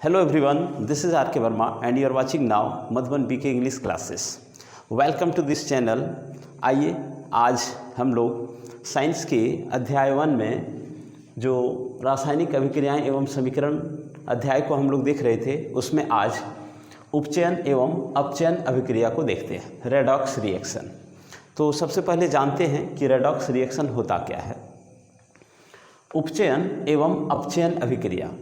Hello everyone, this is R.K. Verma and you are watching now Madhuban BK English classes. Welcome to this channel. आइए आज हम लोग science के अध्याय 1 में जो रासायनिक अभिक्रियाएं एवं समीकरण अध्याय को हम लोग देख रहे थे, उसमें आज उपचयन एवं अपचयन अभिक्रिया को देखते हैं, रेडॉक्स रिएक्शन। तो सबसे पहले जानते हैं कि रेडॉक्स रिएक्शन होता क्या है। उपचयन एवं अपचयन अभिक्रिया।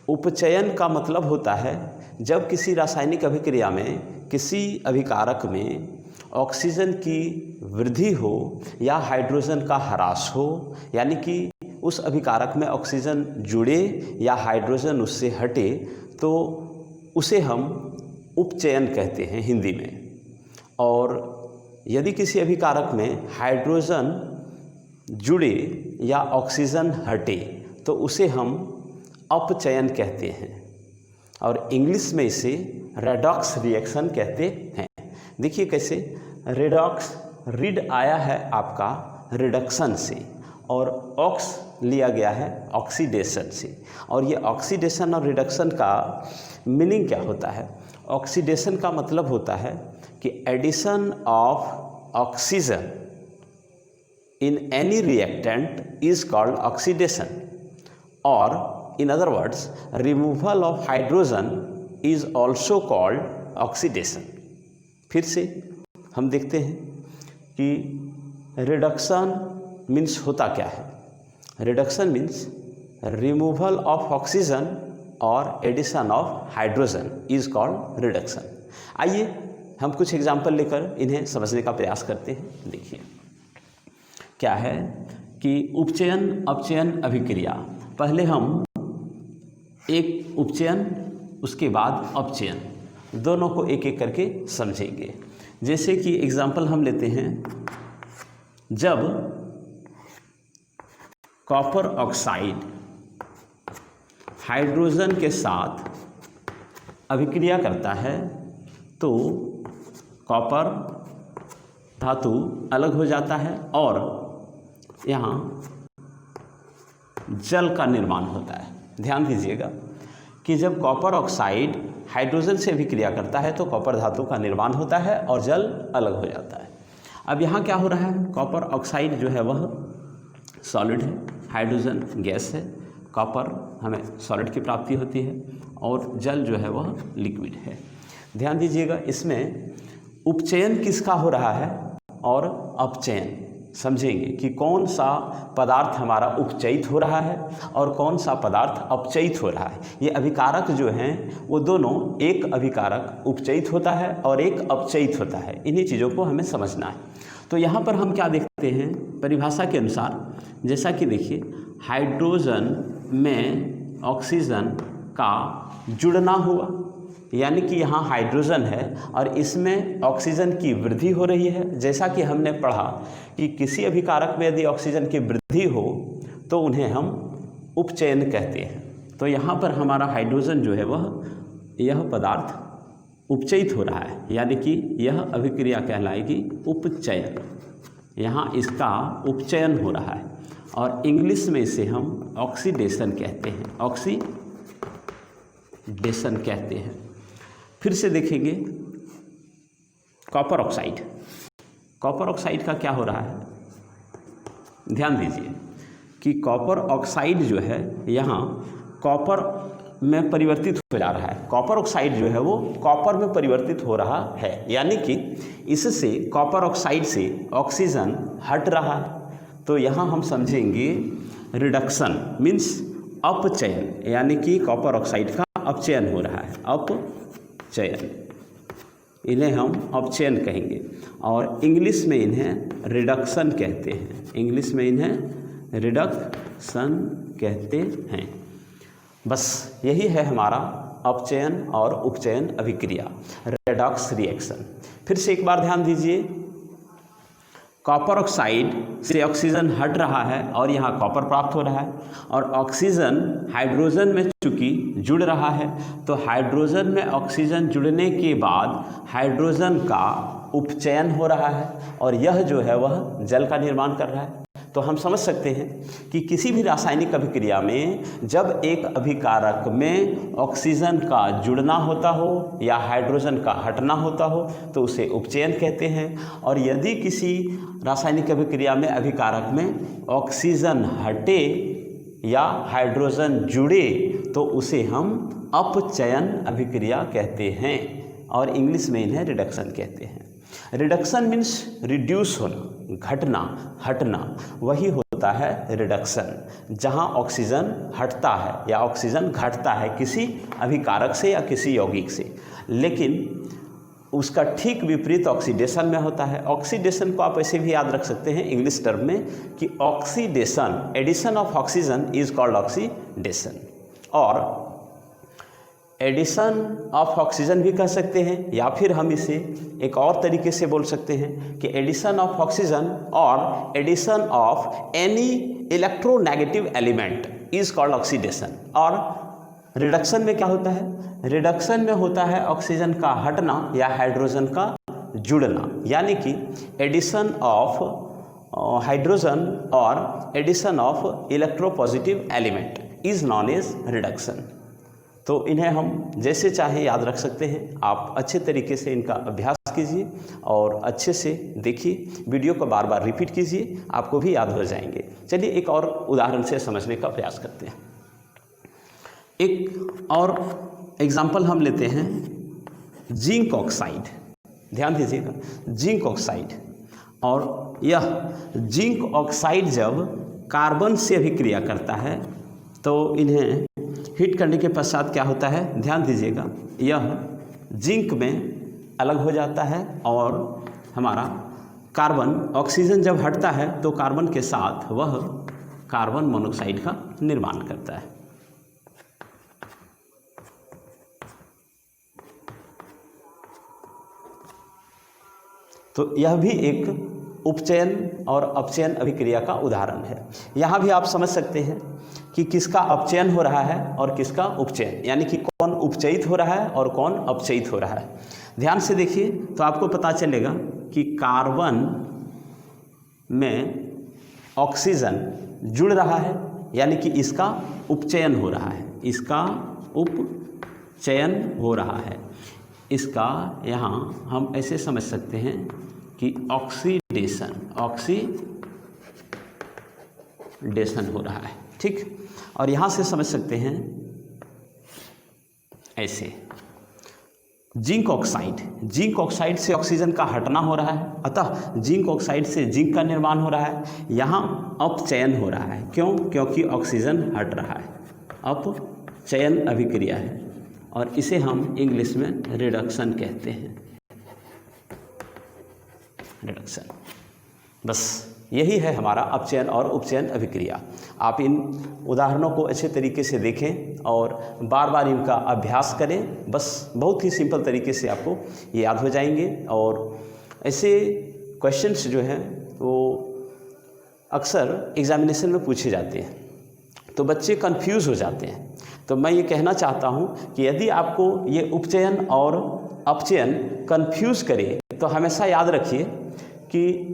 उपचयन का मतलब होता है जब किसी रासायनिक अभिक्रिया में किसी अभिकारक में ऑक्सीजन की वृद्धि हो या हाइड्रोजन का ह्रास हो, यानी कि उस अभिकारक में ऑक्सीजन जुड़े या हाइड्रोजन उससे हटे, तो उसे हम उपचयन कहते हैं हिंदी में। और यदि किसी अभिकारक में हाइड्रोजन जुड़े या ऑक्सीजन हटे तो उसे हम अपचयन कहते हैं और इंग्लिश में इसे रेडॉक्स रिएक्शन कहते हैं। देखिए कैसे, रेडॉक्स रिड आया है आपका रिडक्शन से और ऑक्स लिया गया है ऑक्सीडेशन से। और ये ऑक्सीडेशन और रिडक्शन का मीनिंग क्या होता है? ऑक्सीडेशन का मतलब होता है कि addition of oxygen in any reactant is called oxidation, और in other words removal of hydrogen is also called oxidation। फिर से हम देखते हैं कि रिडक्शन मीन्स होता क्या है। Reduction means removal of oxygen और addition of hydrogen is called reduction. आइए हम कुछ एग्जाम्पल लेकर इन्हें समझने का प्रयास करते हैं। देखिए क्या है कि उपचयन अपचयन अभिक्रिया। पहले हम एक उपचयन उसके बाद अपचयन दोनों को एक एक करके समझेंगे। जैसे कि एग्जाम्पल हम लेते हैं, जब कॉपर ऑक्साइड हाइड्रोजन के साथ अभिक्रिया करता है तो कॉपर धातु अलग हो जाता है और यहाँ जल का निर्माण होता है। ध्यान दीजिएगा कि जब कॉपर ऑक्साइड हाइड्रोजन से अभिक्रिया करता है तो कॉपर धातु का निर्माण होता है और जल अलग हो जाता है। अब यहाँ क्या हो रहा है, कॉपर ऑक्साइड जो है वह सॉलिड है, हाइड्रोजन गैस है, कॉपर हमें सॉलिड की प्राप्ति होती है और जल जो है वह लिक्विड है। ध्यान दीजिएगा, इसमें उपचयन किसका हो रहा है और अपचयन समझेंगे कि कौन सा पदार्थ हमारा उपचयित हो रहा है और कौन सा पदार्थ अपचयित हो रहा है। ये अभिकारक जो हैं वो दोनों, एक अभिकारक उपचयित होता है और एक अपचयित होता है। इन्हीं चीज़ों को हमें समझना है। तो यहाँ पर हम क्या देखते हैं परिभाषा के अनुसार, जैसा कि देखिए हाइड्रोजन में ऑक्सीजन का जुड़ना हुआ, यानी कि यहाँ हाइड्रोजन है और इसमें ऑक्सीजन की वृद्धि हो रही है। जैसा कि हमने पढ़ा कि किसी अभिकारक में यदि ऑक्सीजन की वृद्धि हो तो उन्हें हम उपचयन कहते हैं। तो यहाँ पर हमारा हाइड्रोजन जो है वह यह पदार्थ उपचयित हो रहा है, यानी कि यह अभिक्रिया कहलाएगी उपचयन। यहाँ इसका उपचयन हो रहा है और इंग्लिश में इसे हम ऑक्सीडेशन कहते हैं, ऑक्सीडेशन कहते हैं। फिर से देखेंगे कॉपर ऑक्साइड। कॉपर ऑक्साइड का क्या हो रहा है, ध्यान दीजिए कि कॉपर ऑक्साइड जो है यहाँ कॉपर में परिवर्तित हो जा रहा है। कॉपर ऑक्साइड जो है वो कॉपर में परिवर्तित हो रहा है, यानी कि इससे कॉपर ऑक्साइड से ऑक्सीजन हट रहा है। तो यहाँ हम समझेंगे रिडक्शन मीन्स अपचयन, यानी कि कॉपर ऑक्साइड का अपचयन हो रहा है, अपचयन। इन्हें हम अपचयन कहेंगे और इंग्लिश में इन्हें रिडक्शन कहते हैं। इंग्लिश में इन्हें रिडक्शन कहते हैं। बस यही है हमारा अपचयन और उपचयन अभिक्रिया, रेडॉक्स रिएक्शन। फिर से एक बार ध्यान दीजिए, कॉपर ऑक्साइड से ऑक्सीजन हट रहा है और यहाँ कॉपर प्राप्त हो रहा है और ऑक्सीजन हाइड्रोजन में चूँकि जुड़ रहा है तो हाइड्रोजन में ऑक्सीजन जुड़ने के बाद हाइड्रोजन का उपचयन हो रहा है और यह जो है वह जल का निर्माण कर रहा है। तो हम समझ सकते हैं कि किसी भी रासायनिक अभिक्रिया में जब एक अभिकारक में ऑक्सीजन का जुड़ना होता हो या हाइड्रोजन का हटना होता हो तो उसे उपचयन कहते हैं, और यदि किसी रासायनिक अभिक्रिया में अभिकारक में ऑक्सीजन हटे या हाइड्रोजन जुड़े तो उसे हम अपचयन अभिक्रिया कहते हैं, और इंग्लिश में इन्हें रिडक्शन कहते हैं। रिडक्शन मीन्स रिड्यूस होना, घटना, हटना, वही होता है रिडक्शन। जहाँ ऑक्सीजन हटता है या ऑक्सीजन घटता है किसी अभिकारक से या किसी यौगिक से, लेकिन उसका ठीक विपरीत ऑक्सीडेशन में होता है। ऑक्सीडेशन को आप ऐसे भी याद रख सकते हैं इंग्लिश टर्म में कि oxidation, addition of oxygen is called oxidation, और एडिशन ऑफ ऑक्सीजन भी कह सकते हैं, या फिर हम इसे एक और तरीके से बोल सकते हैं कि एडिशन ऑफ ऑक्सीजन और addition of any electronegative element is called oxidation. और रिडक्शन में क्या होता है? रिडक्शन में होता है ऑक्सीजन का हटना या हाइड्रोजन का जुड़ना, यानी कि एडिशन ऑफ हाइड्रोजन और addition of electropositive element is known as reduction. तो इन्हें हम जैसे चाहे याद रख सकते हैं। आप अच्छे तरीके से इनका अभ्यास कीजिए और अच्छे से देखिए, वीडियो को बार बार रिपीट कीजिए, आपको भी याद हो जाएंगे। चलिए एक और उदाहरण से समझने का प्रयास करते हैं। एक और एग्जाम्पल हम लेते हैं जिंक ऑक्साइड। ध्यान दीजिएगा, जिंक ऑक्साइड। और यह जिंक ऑक्साइड जब कार्बन से अभिक्रिया करता है तो इन्हें हीट करने के पश्चात क्या होता है, ध्यान दीजिएगा, यह जिंक में अलग हो जाता है और हमारा कार्बन, ऑक्सीजन जब हटता है तो कार्बन के साथ वह कार्बन मोनोऑक्साइड का निर्माण करता है। तो यह भी एक उपचयन और अपचयन अभिक्रिया का उदाहरण है। यहाँ भी आप समझ सकते हैं कि किसका अपचयन हो रहा है और किसका उपचयन, यानी कि कौन उपचयित हो रहा है और कौन अपचयित हो रहा है। ध्यान से देखिए तो आपको पता चलेगा कि कार्बन में ऑक्सीजन जुड़ रहा है, यानी कि इसका उपचयन हो रहा है, इसका उपचयन हो रहा है। इसका यहाँ हम ऐसे समझ सकते हैं कि ऑक्सीडेशन हो रहा है, ठीक। और यहाँ से समझ सकते हैं ऐसे, जिंक ऑक्साइड से ऑक्सीजन का हटना हो रहा है, अतः जिंक ऑक्साइड से जिंक का निर्माण हो रहा है। यहाँ अपचयन हो रहा है, क्यों? क्योंकि ऑक्सीजन हट रहा है, अपचयन अभिक्रिया है, और इसे हम इंग्लिश में रिडक्शन कहते हैं, रिडक्शन। बस यही है हमारा अपचयन और उपचयन अभिक्रिया। आप इन उदाहरणों को अच्छे तरीके से देखें और बार बार इनका अभ्यास करें, बस बहुत ही सिंपल तरीके से आपको ये याद हो जाएंगे। और ऐसे क्वेश्चंस जो हैं वो अक्सर एग्जामिनेशन में पूछे जाते हैं, तो बच्चे कंफ्यूज हो जाते हैं। तो मैं ये कहना चाहता हूँ कि यदि आपको ये उपचयन और अपचयन कंफ्यूज करे तो हमेशा याद रखिए कि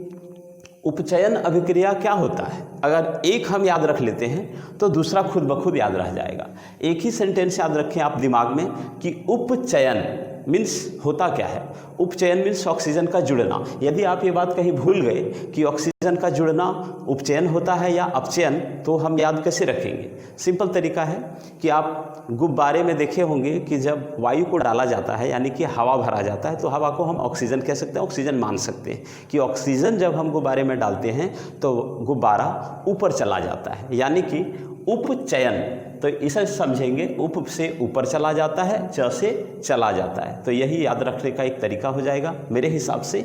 उपचयन अभिक्रिया क्या होता है। अगर एक हम याद रख लेते हैं तो दूसरा खुद ब खुद याद रह जाएगा। एक ही सेंटेंस याद रखें आप दिमाग में कि उपचयन मीन्स होता क्या है। उपचयन मीन्स ऑक्सीजन का जुड़ना। यदि आप ये बात कहीं भूल गए कि ऑक्सीजन का जुड़ना उपचयन होता है या अपचयन, तो हम याद कैसे रखेंगे? सिंपल तरीका है कि आप गुब्बारे में देखे होंगे कि जब वायु को डाला जाता है, यानी कि हवा भरा जाता है, तो हवा को हम ऑक्सीजन कह सकते हैं, ऑक्सीजन मान सकते हैं कि ऑक्सीजन जब हम गुब्बारे में डालते हैं तो गुब्बारा ऊपर चला जाता है, यानी कि उपचयन। तो इसे समझेंगे, उप से ऊपर चला जाता है, च से चला जाता है। तो यही याद रखने का एक तरीका हो जाएगा मेरे हिसाब से।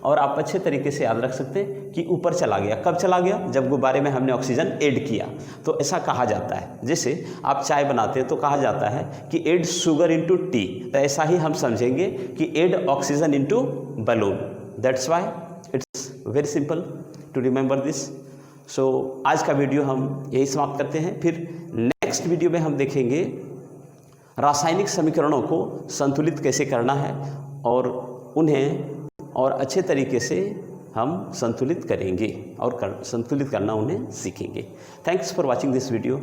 और आप अच्छे तरीके से याद रख सकते हैं कि ऊपर चला गया। कब चला गया? जब गुब्बारे में हमने ऑक्सीजन ऐड किया। तो ऐसा कहा जाता है, जैसे आप चाय बनाते हैं तो कहा जाता है कि ऐड शुगर इनटू टी। तो ऐसा ही हम समझेंगे कि add oxygen into balloon. That's why it's very simple to remember this. So आज का वीडियो हम यही समाप्त करते हैं। फिर नेक्स्ट वीडियो में हम देखेंगे रासायनिक समीकरणों को संतुलित कैसे करना है और उन्हें और अच्छे तरीके से हम संतुलित करेंगे और संतुलित करना उन्हें सीखेंगे। Thanks for watching this video.